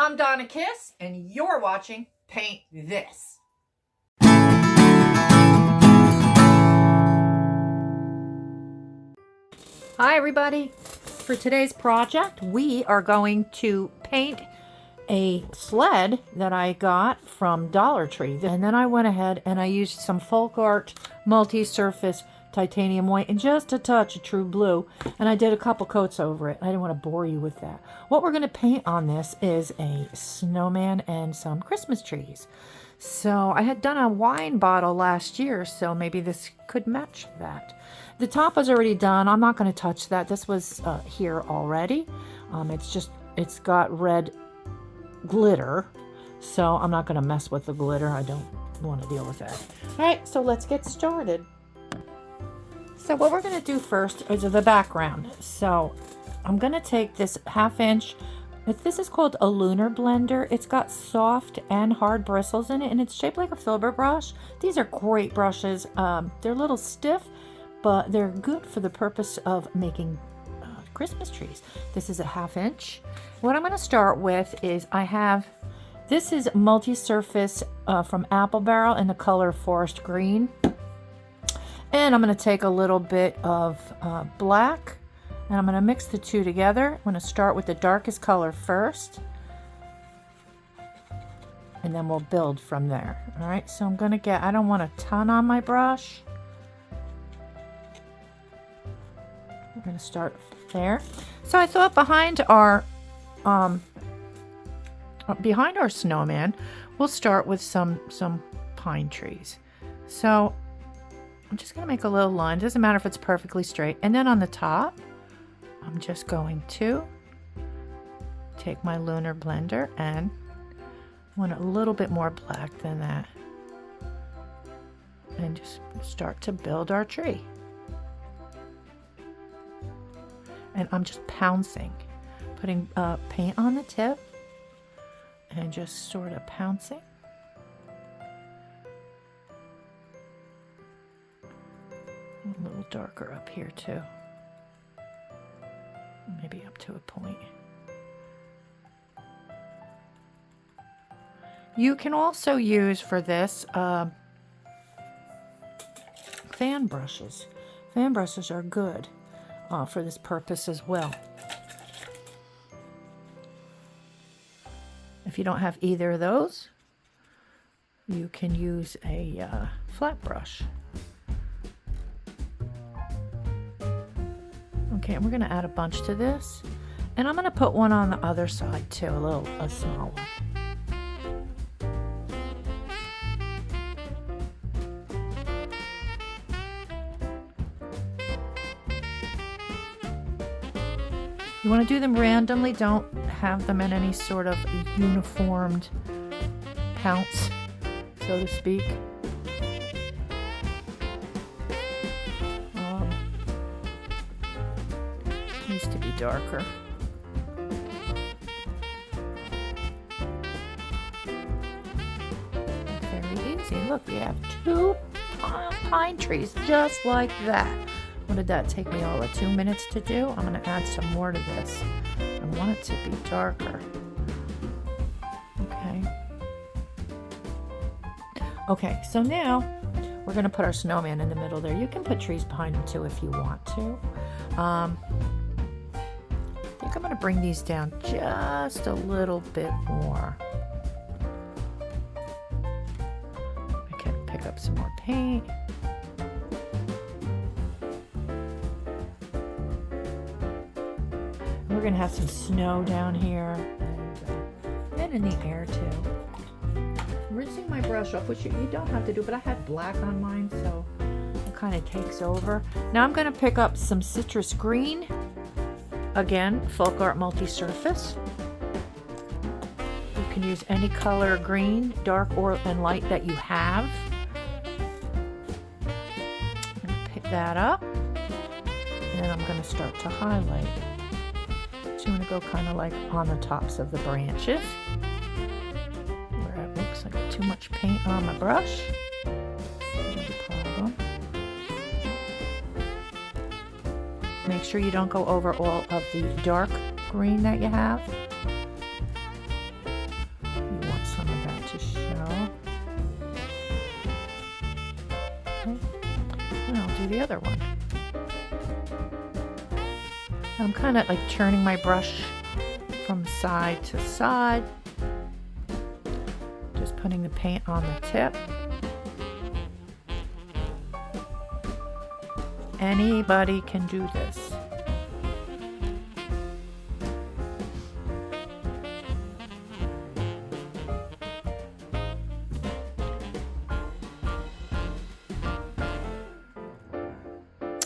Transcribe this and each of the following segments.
I'm Donna Kisz, and you're watching Paint This. Hi everybody. For today's project, we are going to paint a sled that I got from Dollar Tree. And then I went ahead and I used some FolkArt Multi-surface titanium white and just a touch of true blue, and I did a couple coats over it. I didn't want to bore you with that. What we're going to paint on this is a snowman and some Christmas trees. So I had done a wine bottle last year, so maybe this could match that. The top was already done. I'm not going to touch that. This was here already. It's got red glitter, so I'm not going to mess with the glitter. I don't want to deal with that. All right, so let's get started. So what we're going to do first is the background. So I'm going to take this 1/2 inch. This is called a Lunar blender. It's got soft and hard bristles in it, and it's shaped like a filbert brush. These are great brushes. They're a little stiff, but they're good for the purpose of making Christmas trees. This is a 1/2 inch. What I'm going to start with is this is multi-surface from Apple Barrel in the color Forest Green. And I'm going to take a little bit of black, and I'm going to mix the two together. I'm going to start with the darkest color first, and then we'll build from there. All right, so I don't want a ton on my brush. We're going to start there. So I thought behind our snowman, we'll start with some pine trees. So I'm just going to make a little line. Doesn't matter if it's perfectly straight. And then on the top, I'm just going to take my Lunar blender and want a little bit more black than that. And just start to build our tree. And I'm just pouncing, putting paint on the tip and just sort of pouncing. A little darker up here too, maybe up to a point. You can also use for this fan brushes. Fan brushes are good for this purpose as well. If you don't have either of those, you can use a flat brush. Okay, and we're going to add a bunch to this, and I'm going to put one on the other side too, a small one. You want to do them randomly. Don't have them in any sort of uniformed counts, so to speak. Needs to be darker. Very easy. Look, we have 2 pine trees just like that. What did that take me all of 2 minutes to do? I'm going to add some more to this. I want it to be darker. Okay, so now we're going to put our snowman in the middle there. You can put trees behind him too if you want to. I think I'm going to bring these down just a little bit more. I can pick up some more paint. We're going to have some snow down here and in the air too. Rinsing my brush off, which you don't have to do, but I had black on mine, so it kind of takes over. Now I'm going to pick up some citrus green. Again, FolkArt Multi-surface. You can use any color green, dark and light that you have. I'm going to pick that up, and then I'm going to start to highlight. So you want to go kind of like on the tops of the branches, where it looks like too much paint on my brush. No problem. Make sure you don't go over all of the dark green that you have. the other one. I'm kind of like turning my brush from side to side. Just putting the paint on the tip. Anybody can do this.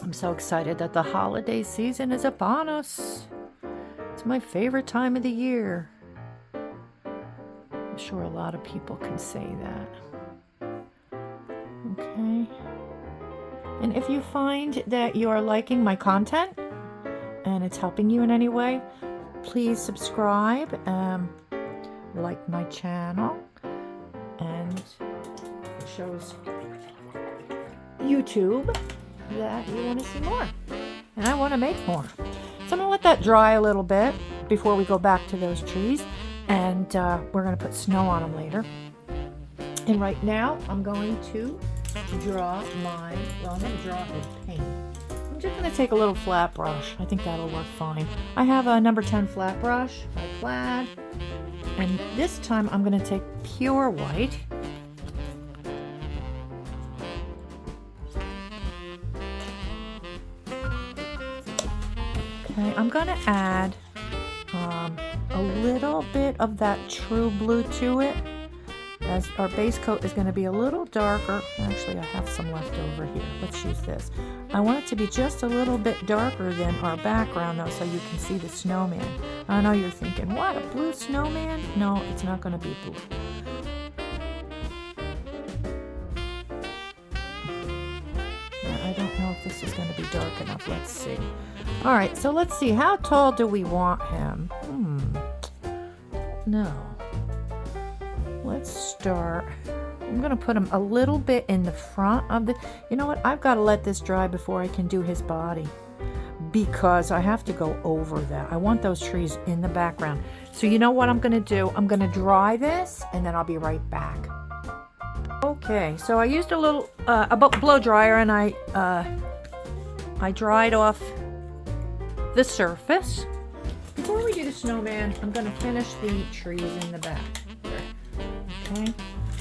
I'm so excited that the holiday season is upon us. It's my favorite time of the year. I'm sure a lot of people can say that. Okay. And if you find that you are liking my content and it's helping you in any way, please subscribe, like my channel, and it shows YouTube that you want to see more and I want to make more. So I'm going to let that dry a little bit before we go back to those trees, and we're going to put snow on them later. And right now I'm going to draw I'm going to draw a paint. I'm just going to take a little flat brush. I think that'll work fine. I have a number 10 flat brush by Plaid, and this time I'm going to take pure white. Okay, I'm going to add a little bit of that true blue to it, as our base coat is going to be a little darker. Actually, I have some left over here. Let's use this. I want it to be just a little bit darker than our background, though, so you can see the snowman. I know you're thinking, what, a blue snowman? No, it's not going to be blue. I don't know if this is going to be dark enough. Let's see. All right, so let's see. How tall do we want him? No. Let's start. I'm going to put him a little bit in the front of the... You know what? I've got to let this dry before I can do his body, because I have to go over that. I want those trees in the background. So you know what I'm going to do? I'm going to dry this, and then I'll be right back. Okay, so I used a little blow dryer, and I dried off the surface. Before we do the snowman, I'm going to finish the trees in the back. Okay,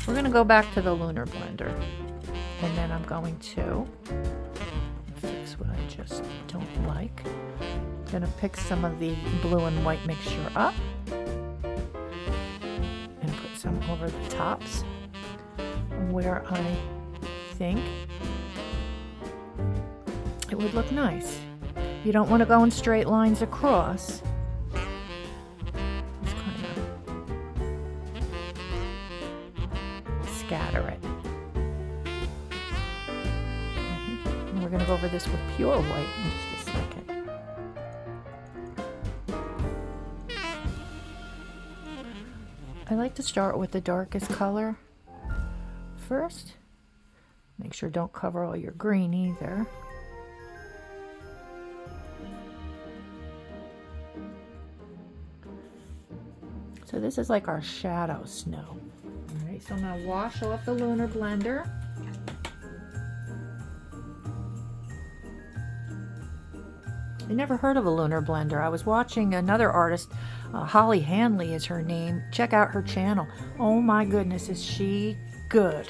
we're going to go back to the Lunar blender, and then I'm going to fix what I just don't like. I'm going to pick some of the blue and white mixture up and put some over the tops where I think it would look nice. You don't want to go in straight lines across. Just kind of scatter it. Okay. And we're going to go over this with pure white in just a second. I like to start with the darkest color first. Make sure don't cover all your green either. So this is like our shadow snow. All right, so I'm going to wash off the Lunar blender. I never heard of a Lunar blender. I was watching another artist, Holly Hanley is her name. Check out her channel. Oh my goodness, is she good.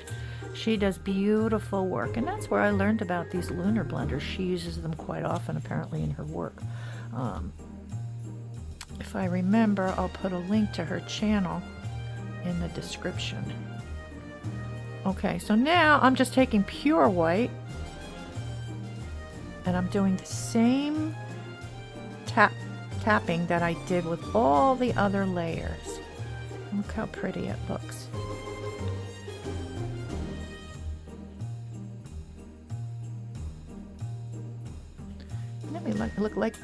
She does beautiful work, and that's where I learned about these Lunar blenders. She uses them quite often apparently in her work. If I remember, I'll put a link to her channel in the description. Okay, so now I'm just taking pure white, and I'm doing the same tapping that I did with all the other layers. Look how pretty it looks.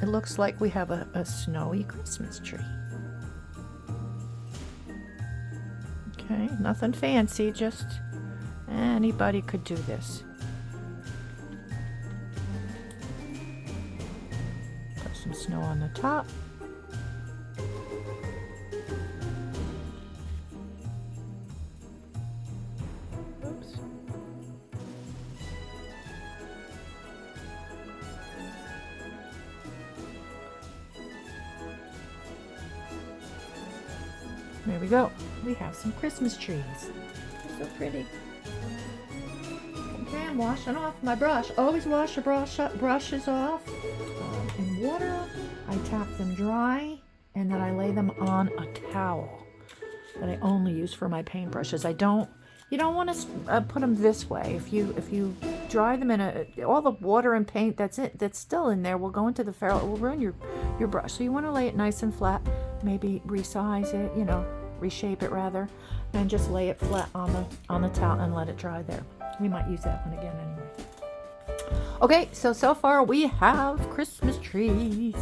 It looks like we have a snowy Christmas tree. Okay, nothing fancy, just anybody could do this. Put some snow on the top. Oops. There we go. We have some Christmas trees. They're so pretty. Okay, I'm washing off my brush. Always wash your brushes off in water. I tap them dry, and then I lay them on a towel that I only use for my paintbrushes. You don't want to put them this way. If you dry them in all the water and paint that's still in there will go into the ferrule. It will ruin your brush. So you want to lay it nice and flat. Maybe resize it, reshape it rather, and just lay it flat on the towel and let it dry there. We might use that one again anyway. Okay, so far we have Christmas trees.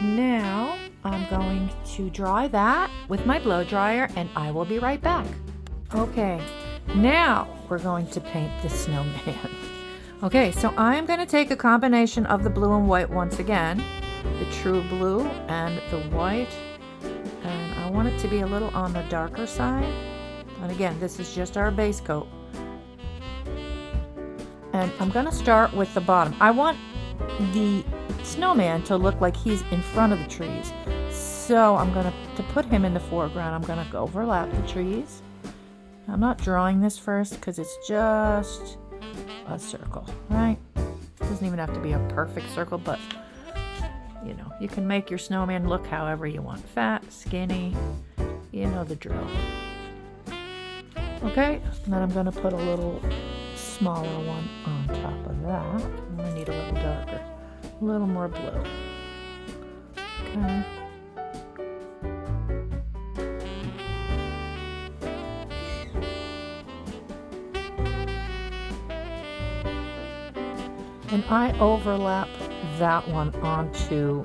Now I'm going to dry that with my blow dryer, and I will be right back. Okay, now we're going to paint the snowman. Okay, so I'm going to take a combination of the blue and white once again, the true blue and the white, and I want it to be a little on the darker side. And again, this is just our base coat. And I'm going to start with the bottom. I want the snowman to look like he's in front of the trees. So I'm going to put him in the foreground, I'm going to overlap the trees. I'm not drawing this first because it's just a circle, right? It doesn't even have to be a perfect circle, but you can make your snowman look however you want. Fat, skinny, you know the drill. Okay, and then I'm going to put a little smaller one on top of that. I'm going to need a little darker, a little more blue. Okay. And I overlap that one onto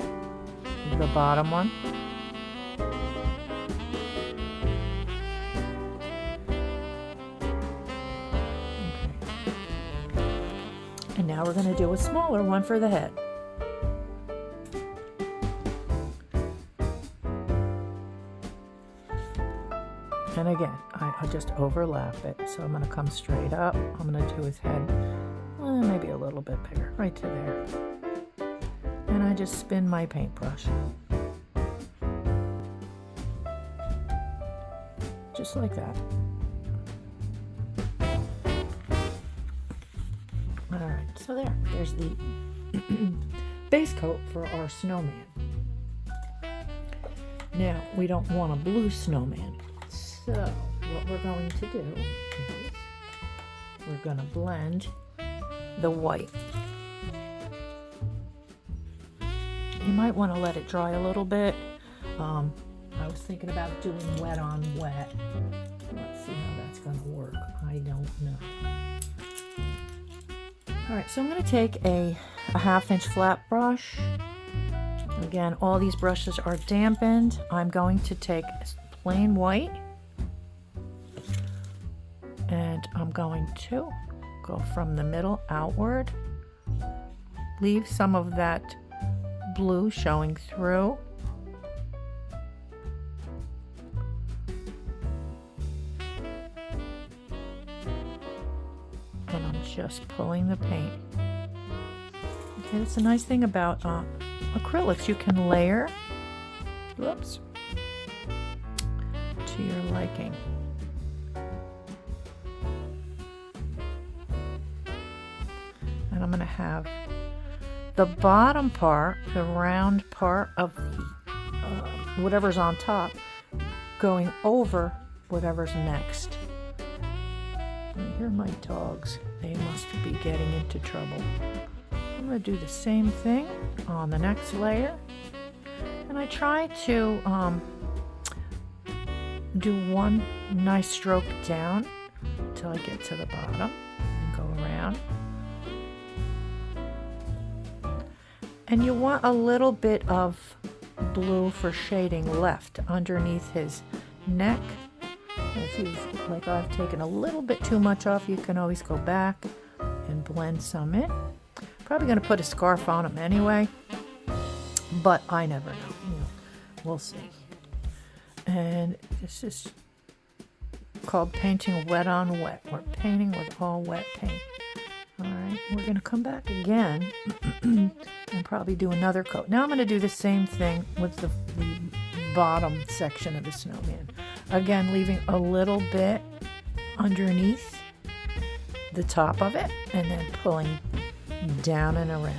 the bottom one. Okay. And now we're going to do a smaller one for the head. And again, I just overlap it. So I'm going to come straight up. I'm going to do his head maybe a little bit bigger, right to there. And I just spin my paintbrush. Just like that. Alright, so there's the base coat for our snowman. Now, we don't want a blue snowman. So, what we're going to do is we're going to blend the white. You might want to let it dry a little bit. I was thinking about doing wet on wet. Let's see how that's going to work. I don't know. Alright, so I'm going to take a 1/2-inch flat brush. Again, all these brushes are dampened. I'm going to take plain white, and I'm going to go from the middle outward, leave some of that blue showing through, and I'm just pulling the paint. Okay, that's a nice thing about acrylics. You can layer, whoops, to your liking. I'm going to have the bottom part, the round part of the whatever's on top, going over whatever's next. I hear my dogs. They must be getting into trouble. I'm going to do the same thing on the next layer. And I try to do one nice stroke down until I get to the bottom and go around. And you want a little bit of blue for shading left underneath his neck. Like I've taken a little bit too much off, you can always go back and blend some in. Probably going to put a scarf on him anyway, but I never know. We'll see. And this is called painting wet on wet. We're painting with all wet paint. Alright, we're going to come back again and probably do another coat. Now I'm going to do the same thing with the bottom section of the snowman. Again, leaving a little bit underneath the top of it and then pulling down and around.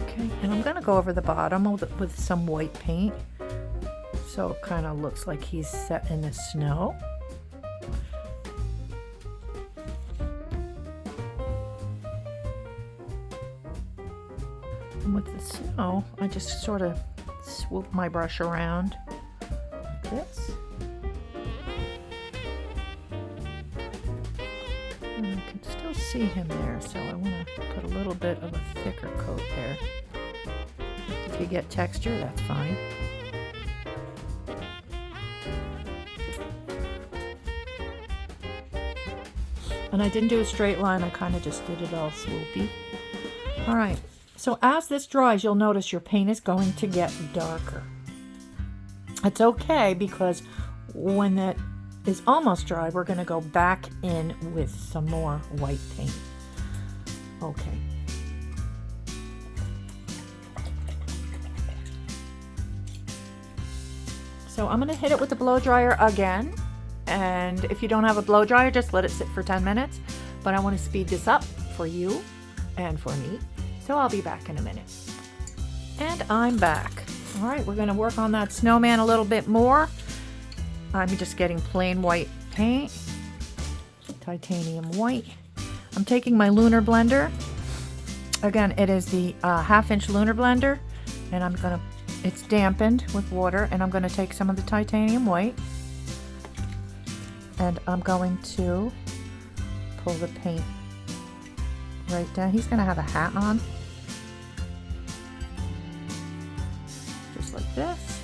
Okay, and I'm going to go over the bottom with some white paint so it kind of looks like he's set in the snow. And with the snow, I just sort of swoop my brush around like this. And I can still see him there, so I want to put a little bit of a thicker coat there. If you get texture, that's fine. And I didn't do a straight line, I kind of just did it all swoopy. All right, so as this dries, you'll notice your paint is going to get darker. It's okay, because when it is almost dry, we're going to go back in with some more white paint. Okay. So I'm going to hit it with the blow dryer again. And if you don't have a blow dryer, just let it sit for 10 minutes. But I want to speed this up for you and for me. So I'll be back in a minute. And I'm back. All right, we're going to work on that snowman a little bit more. I'm just getting plain white paint, titanium white. I'm taking my Lunar blender. Again, it is the 1/2-inch Lunar blender. And it's dampened with water. And I'm going to take some of the titanium white. And I'm going to pull the paint right down. He's going to have a hat on. Just like this.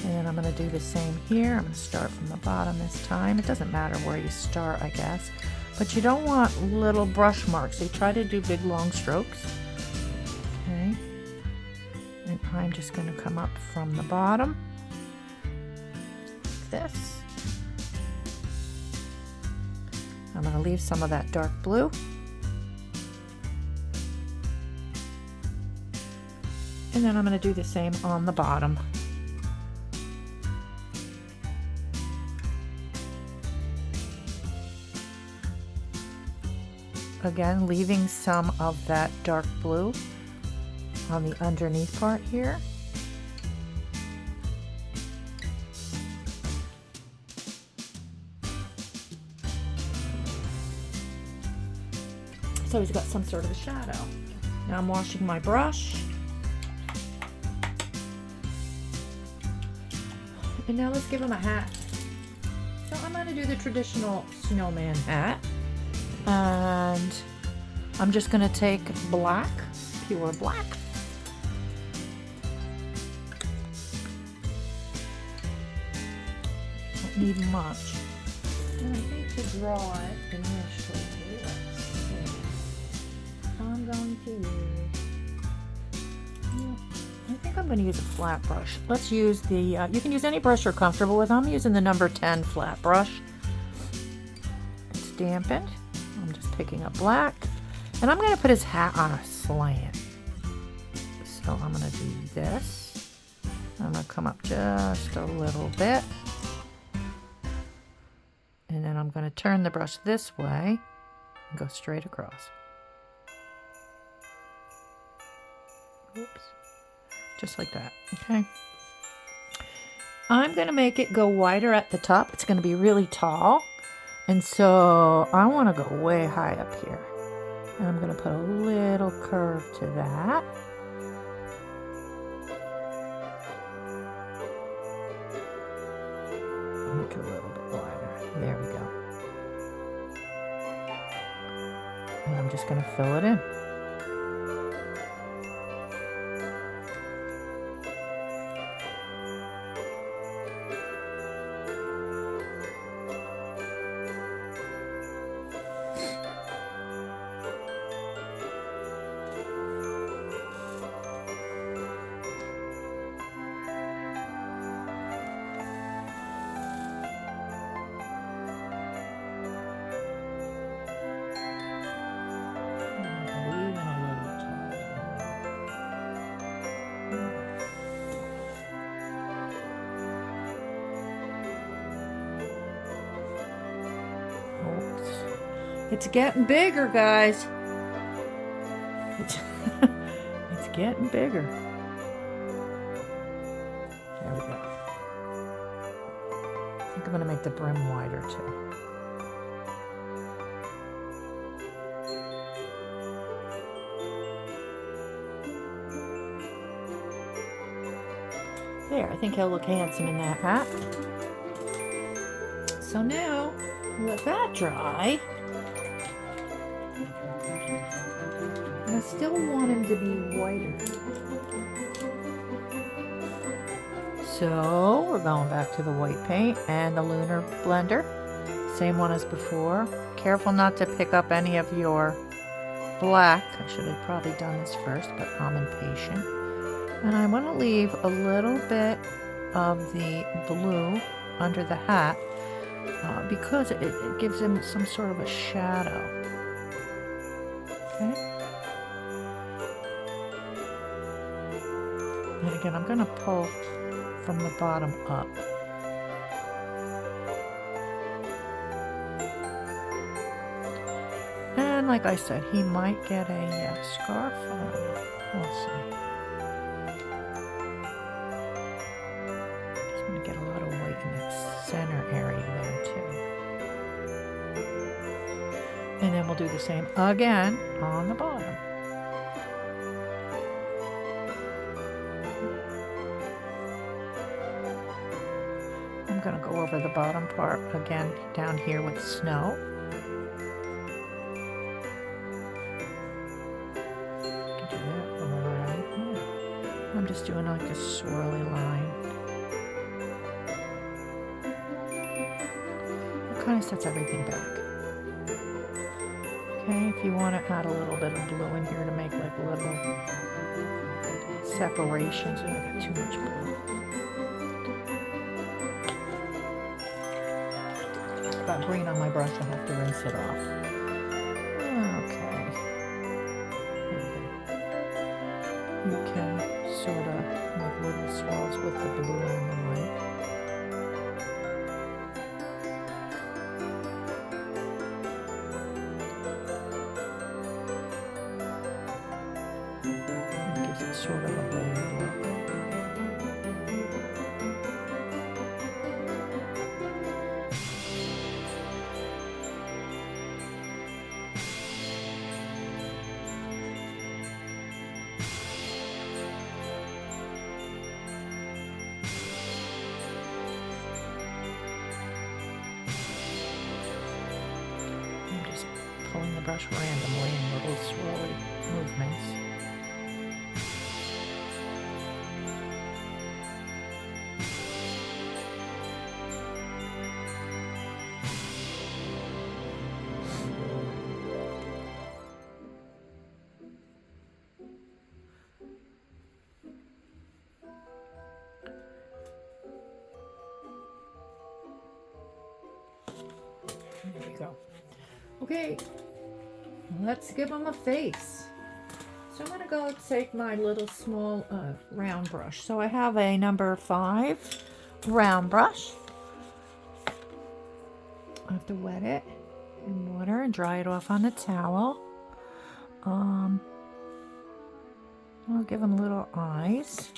And I'm going to do the same here. I'm going to start from the bottom this time. It doesn't matter where you start, I guess. But you don't want little brush marks. So you try to do big, long strokes. Okay. And I'm just going to come up from the bottom. Like this. I'm going to leave some of that dark blue. And then I'm going to do the same on the bottom. Again, leaving some of that dark blue on the underneath part here. So he's got some sort of a shadow. Now I'm washing my brush. And now let's give him a hat. So I'm going to do the traditional snowman hat. And I'm just going to take black, pure black. Don't need much. And I think to draw it initially, let's see. I'm going to use, I think I'm going to use a flat brush. Let's use the, you can use any brush you're comfortable with. I'm using the number 10 flat brush. It's dampened. I'm just picking up black. And I'm going to put his hat on a slant. So I'm going to do this. I'm going to come up just a little bit. And then I'm going to turn the brush this way and go straight across. Oops. Just like that, okay? I'm going to make it go wider at the top. It's going to be really tall. And so I want to go way high up here. And I'm going to put a little curve to that. Make it a little bit wider. There we go. And I'm just going to fill it in. It's getting bigger, guys. It's getting bigger. There we go. I think I'm going to make the brim wider too. There, I think he'll look handsome in that hat. So now, let that dry. And I still want him to be whiter. So, we're going back to the white paint and the Lunar blender. Same one as before. Careful not to pick up any of your black. I should have probably done this first, but I'm impatient. And I want to leave a little bit of the blue under the hat because it gives him some sort of a shadow. Okay. And again, I'm going to pull from the bottom up. And like I said, he might get a scarf on. We'll see. Just going to get a lot of white in that center area there too. And then we'll do the same again on the bottom. I'm going to go over the bottom part again down here with snow. I'm just doing like a swirly line. It kind of sets everything back. Okay, if you want to add a little bit of blue in here to make like little separations. I got too much blue. I've got green on my brush, I'll have to rinse it off. Okay. You can sort of make little swirls with the blue and the white. It gives it sort of a bold look. Pulling the brush randomly in little swirly movements. There we go. Okay. Let's give him a face. So I'm going to go take my little small round brush. So I have a number 5 round brush. I have to wet it in water and dry it off on the towel. I'll give him little eyes.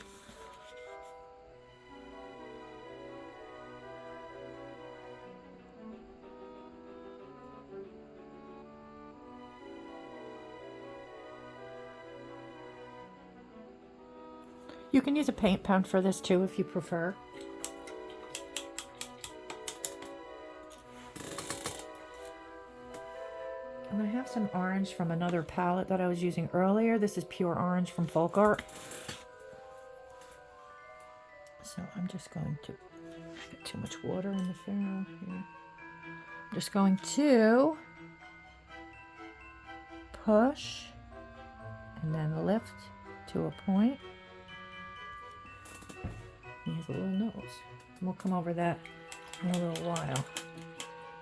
You can use a paint pen for this too if you prefer. And I have some orange from another palette that I was using earlier. This is pure orange from FolkArt. So I'm just going to get too much water in the ferrule here. I'm just going to push and then lift to a point. He has a little nose. We'll come over that in a little while.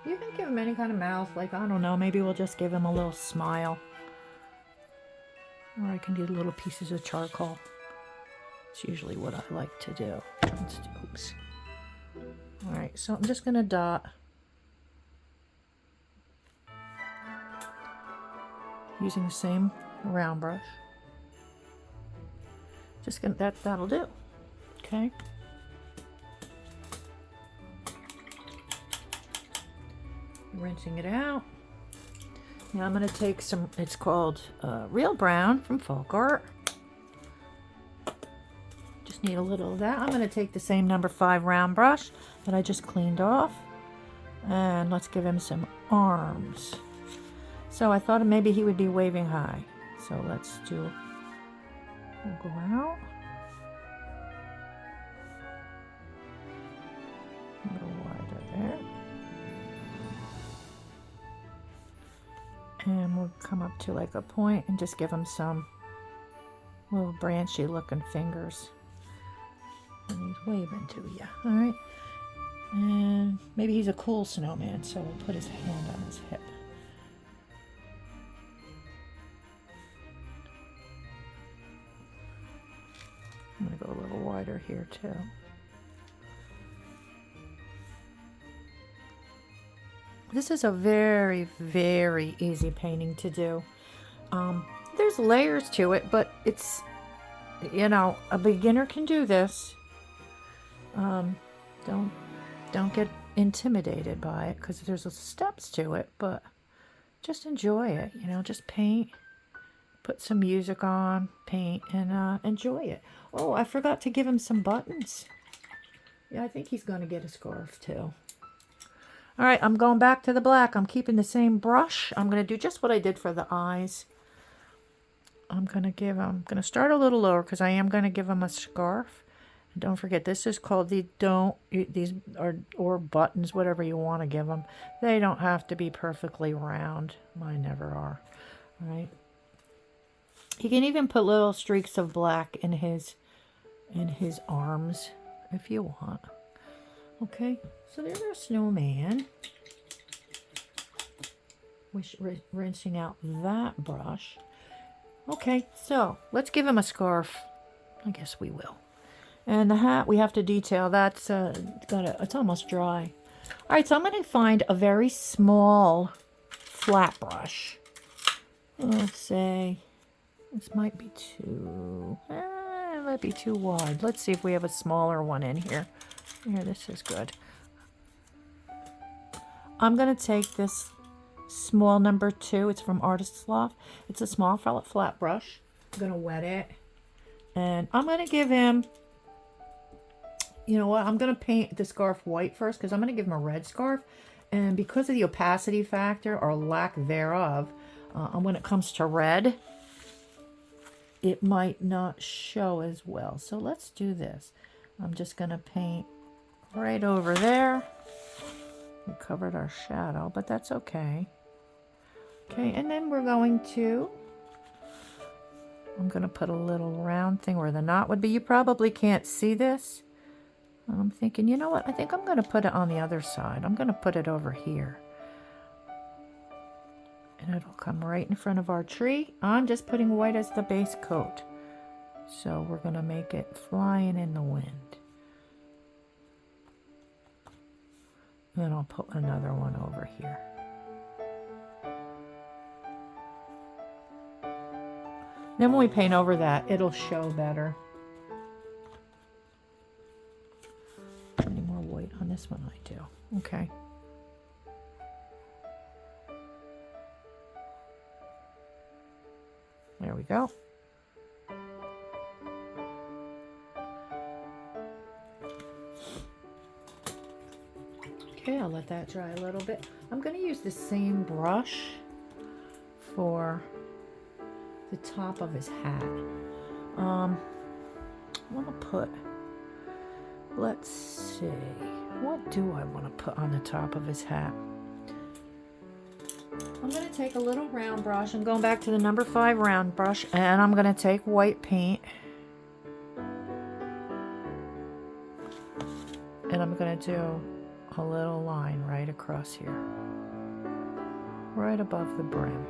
You can give him any kind of mouth, like, I don't know, maybe we'll just give him a little smile. Or I can do little pieces of charcoal. It's usually what I like to do. Let's do, oops. Alright, so I'm just going to dot using the same round brush. Just gonna, that'll do. Okay. Rinsing it out. Now I'm gonna take some, it's called Real Brown from FolkArt. Just need a little of that. I'm gonna take the same number 5 round brush that I just cleaned off. And let's give him some arms. So I thought maybe he would be waving high. So let's do, we'll go out. A little wider there. And we'll come up to like a point and just give him some little branchy looking fingers. And he's waving to you. All right. And maybe he's a cool snowman, so we'll put his hand on his hip. I'm going to go a little wider here too. This is a very, very easy painting to do. There's layers to it, but it's, you know, a beginner can do this. Don't get intimidated by it because there's steps to it, but just enjoy it, you know, just paint, put some music on, paint, and enjoy it. Oh, I forgot to give him some buttons. Yeah, I think he's going to get a scarf too. All right, I'm going back to the black. I'm keeping the same brush. I'm going to do just what I did for the eyes. I'm going to start a little lower because I am going to give him a scarf. And don't forget, this is called these are buttons, whatever you want to give them. They don't have to be perfectly round. Mine never are. All right. You can even put little streaks of black in his arms if you want. Okay, so there's our snowman. Rinsing out that brush. Okay, so let's give him a scarf. I guess we will. And the hat we have to detail. That's it's almost dry. All right, so I'm going to find a very small flat brush. Let's say this might be too. It might be too wide. Let's see if we have a smaller one in here. Here, this is good. I'm going to take this small number 2. It's from Artist's Loft. It's a small flat brush. I'm going to wet it. And I'm going to give him, you know what? I'm going to paint the scarf white first because I'm going to give him a red scarf. And because of the opacity factor or lack thereof, when it comes to red, it might not show as well. So let's do this. I'm just going to paint right over there. We covered our shadow, but that's okay. Okay, and then we're going to, I'm going to put a little round thing where the knot would be. You probably can't see this. I'm thinking, you know what? I think I'm going to put it on the other side. I'm going to put it over here. And it'll come right in front of our tree. I'm just putting white as the base coat. So we're going to make it flying in the wind. Then I'll put another one over here. Then when we paint over that, it'll show better. Any more white on this one? I do. Okay. There we go. Okay, I'll let that dry a little bit. I'm going to use the same brush for the top of his hat. I want to put, let's see, what do I want to put on the top of his hat? I'm going to take a little round brush. I'm going back to the number 5 round brush, and I'm going to take white paint. And I'm going to do a little line right across here, right above the brim.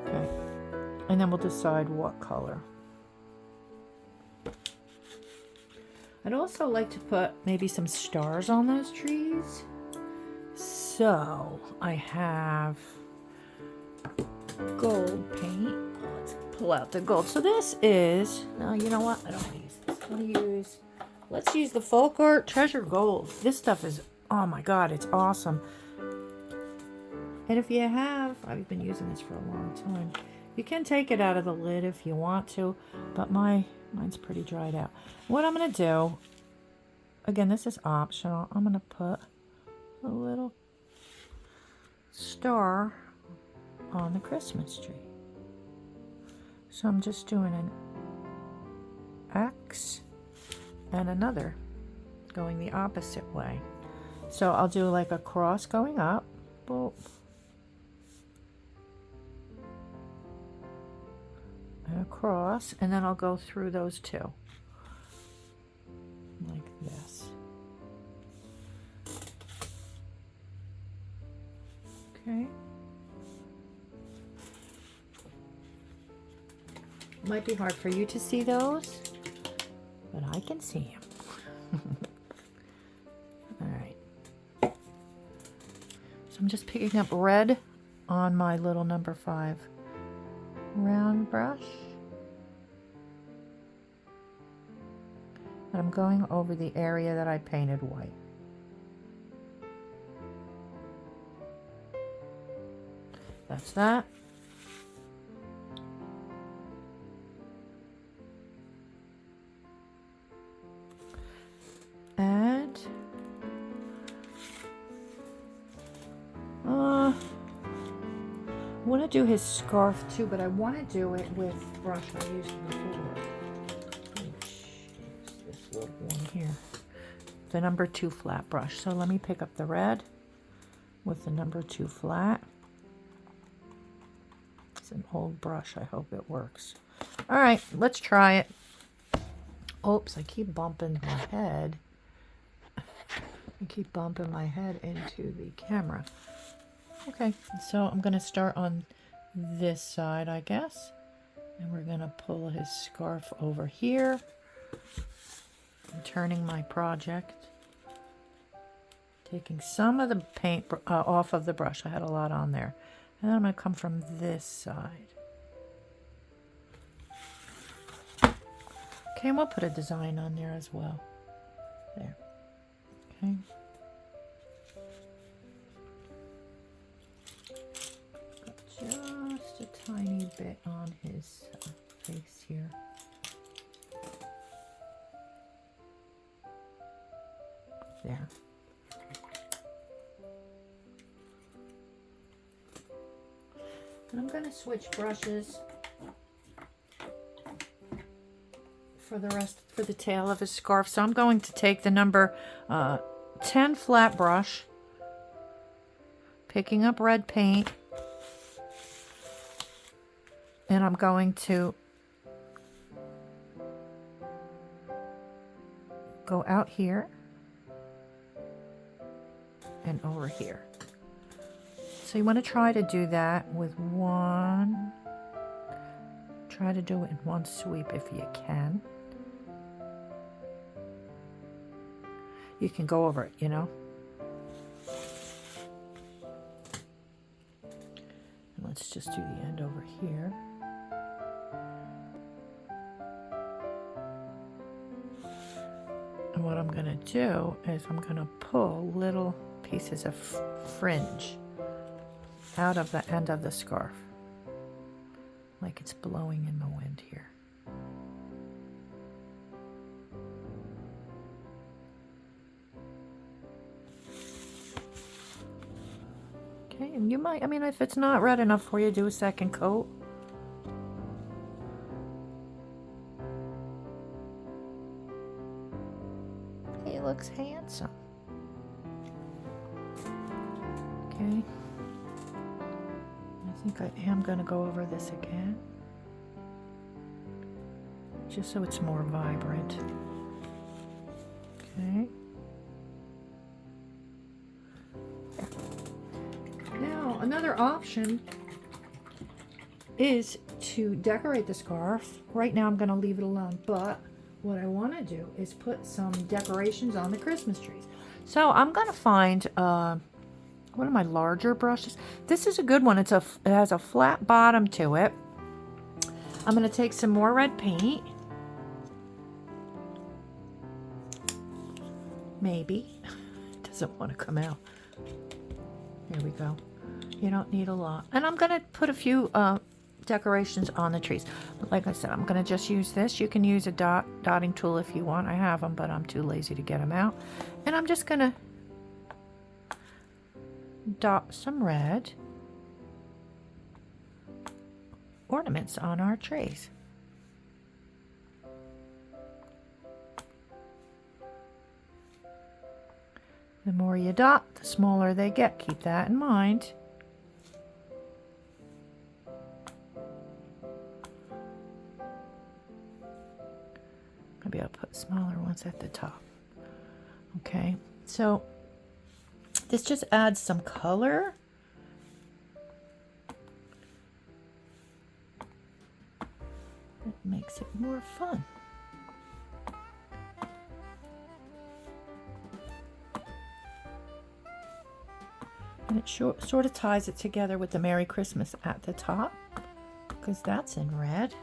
Okay, and then we'll decide what color. I'd also like to put maybe some stars on those trees. So I have gold paint. Let's pull out the gold. So this is, no, you know what? I don't want to use this. Let's use the FolkArt Treasure Gold. This stuff is, oh my God, it's awesome. And if you have, I've been using this for a long time. You can take it out of the lid if you want to, but mine's pretty dried out. What I'm going to do, again, this is optional. I'm going to put a little star on the Christmas tree. So I'm just doing an X and another going the opposite way. So I'll do like a cross going up. Boop. And across, and then I'll go through those two like this. Okay. Might be hard for you to see those, but I can see them. All right. So I'm just picking up red on my little number 5 round brush. And I'm going over the area that I painted white. That's that. And I want to do his scarf too, but I want to do it with the brush I used before, which is this little one here, the number 2 flat brush. So let me pick up the red with the number 2 flat. It's an old brush. I hope it works. All right, let's try it. Oops, I keep bumping my head. I keep bumping my head into the camera. Okay, so I'm going to start on this side, I guess. And we're going to pull his scarf over here. I'm turning my project. Taking some of the paint off of the brush. I had a lot on there. And then I'm going to come from this side. Okay, and we'll put a design on there as well. There. Okay. Just a tiny bit on his face here. There. And I'm going to switch brushes for the tail of his scarf. So I'm going to take the number 10 flat brush, picking up red paint, and I'm going to go out here and over here. So you want to try to do that with one. Try to do it in one sweep if you can. You can go over it, you know. And let's just do the end over here. And what I'm going to do is I'm going to pull little pieces of fringe out of the end of the scarf, like it's blowing in the wind here. Okay, and you might, I mean, if it's not red enough for you, do a second coat. He looks handsome. Okay. I think I am going to go over this again, just so it's more vibrant. Okay. Now, another option is to decorate the scarf. Right now I'm going to leave it alone, but what I want to do is put some decorations on the Christmas trees. So I'm going to find one of my larger brushes. This is a good one. It has a flat bottom to it. I'm going to take some more red paint. Maybe. It doesn't want to come out. Here we go. You don't need a lot. And I'm going to put a few decorations on the trees. But like I said, I'm going to just use this. You can use a dotting tool if you want. I have them, but I'm too lazy to get them out. And I'm just going to dot some red ornaments on our trees. The more you dot, the smaller they get. Keep that in mind. Maybe I'll put smaller ones at the top. Okay, so this just adds some color. It makes it more fun. And it sort of ties it together with the Merry Christmas at the top, because that's in red.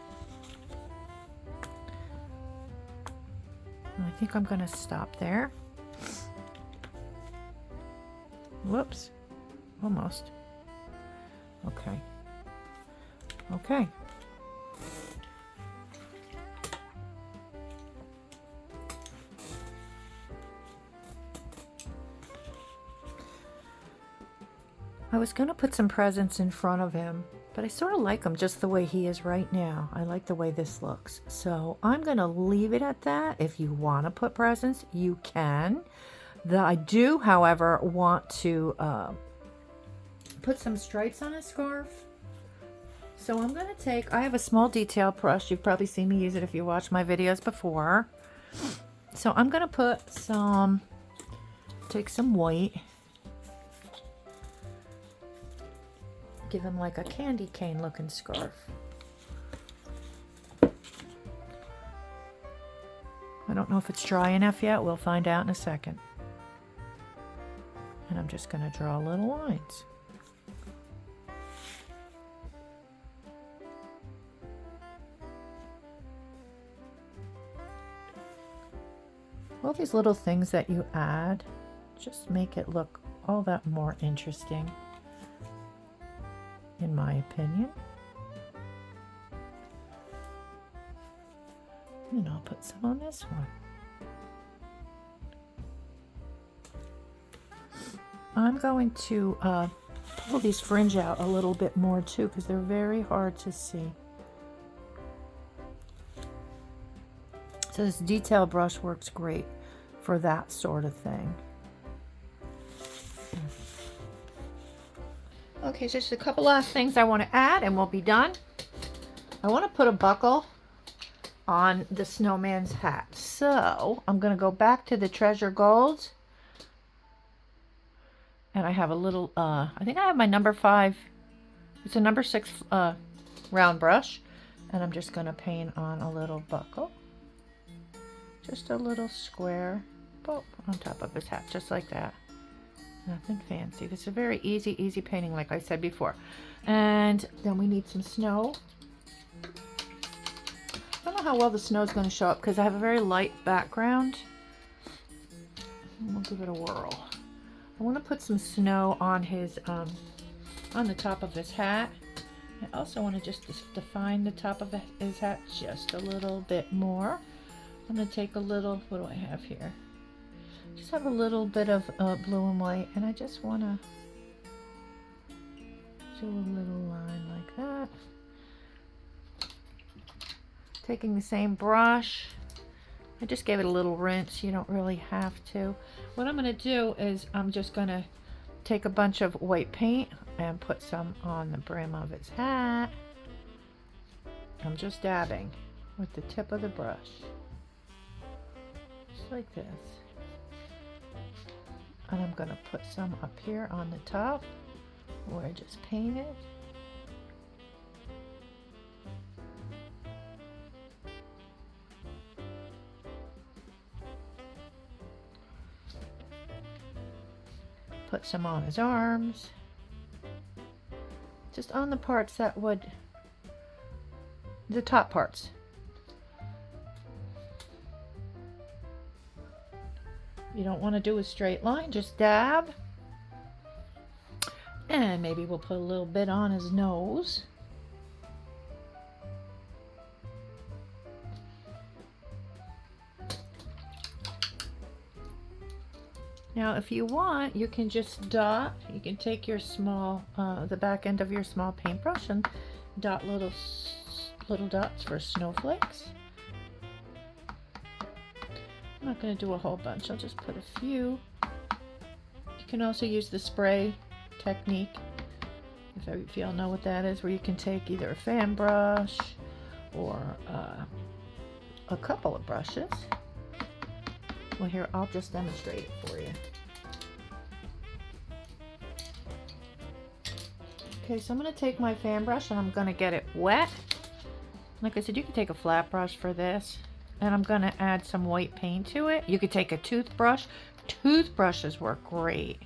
And I think I'm going to stop there. Whoops. Almost. Okay. Okay. I was going to put some presents in front of him, but I sort of like him just the way he is right now. I like the way this looks. So I'm going to leave it at that. If you want to put presents, you can. I do, however, want to put some stripes on a scarf. So I'm going to take, I have a small detail brush. You've probably seen me use it if you watched my videos before. So I'm going to put take some white. Give him like a candy cane looking scarf. I don't know if it's dry enough yet. We'll find out in a second. And I'm just going to draw little lines. All these little things that you add just make it look all that more interesting, in my opinion. And I'll put some on this one. I'm going to pull these fringe out a little bit more too, because they're very hard to see. So this detail brush works great for that sort of thing. Okay, so just a couple last things I want to add and we'll be done. I want to put a buckle on the snowman's hat. So I'm going to go back to the Treasure Gold. And I have a little, I think I have my number 5, it's a number 6 round brush. And I'm just going to paint on a little buckle. Just a little square bow on top of his hat, just like that. Nothing fancy. This is a very easy painting, like I said before. And then we need some snow. I don't know how well the snow is going to show up because I have a very light background. We'll give it a whirl. I want to put some snow on his, on the top of his hat. I also want to just define the top of his hat just a little bit more. I'm going to take a little, what do I have here? Just have a little bit of blue and white, and I just want to do a little line like that. Taking the same brush, I just gave it a little rinse. You don't really have to. What I'm going to do is I'm just going to take a bunch of white paint and put some on the brim of its hat. I'm just dabbing with the tip of the brush, just like this. And I'm going to put some up here on the top where I just painted. put some on his arms. Just on the parts that would, the top parts. You don't want to do a straight line, just dab. And maybe we'll put a little bit on his nose. Now, if you want, you can just dot. You can take your small, the back end of your small paintbrush and dot little dots for snowflakes. I'm not going to do a whole bunch. I'll just put a few. You can also use the spray technique, if you all know what that is, where you can take either a fan brush or a couple of brushes. Well, here, I'll just demonstrate it for you. Okay, so I'm going to take my fan brush and I'm going to get it wet. Like I said, you can take a flat brush for this. And I'm going to add some white paint to it. You could take a toothbrush. Toothbrushes work great.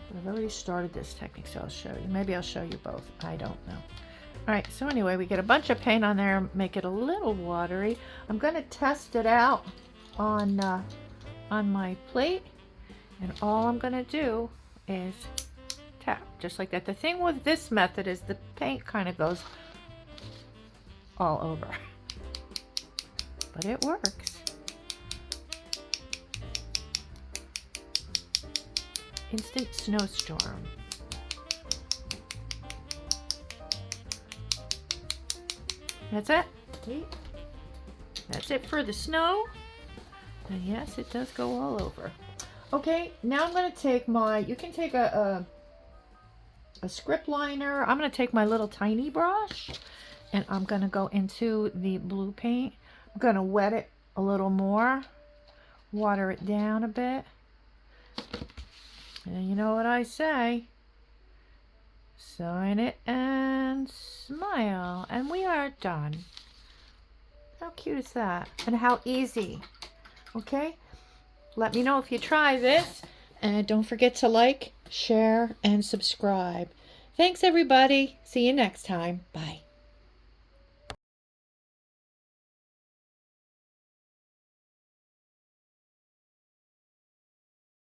But I've already started this technique, so I'll show you. Maybe I'll show you both. I don't know. All right, so anyway, we get a bunch of paint on there, make it a little watery. I'm going to test it out on my plate, and all I'm going to do is tap just like that. The thing with this method is the paint kind of goes all over, but it works. Instant snowstorm. That's it. That's it for the snow. And yes, it does go all over. Okay, now I'm going to take my, you can take a script liner. I'm going to take my little tiny brush and I'm going to go into the blue paint. I'm going to wet it a little more, water it down a bit. And you know what I say, sign it and smile, and we are done. How cute is that? And how easy. Okay, let me know if you try this, and don't forget to like, share, and subscribe. Thanks everybody. See you next time. Bye.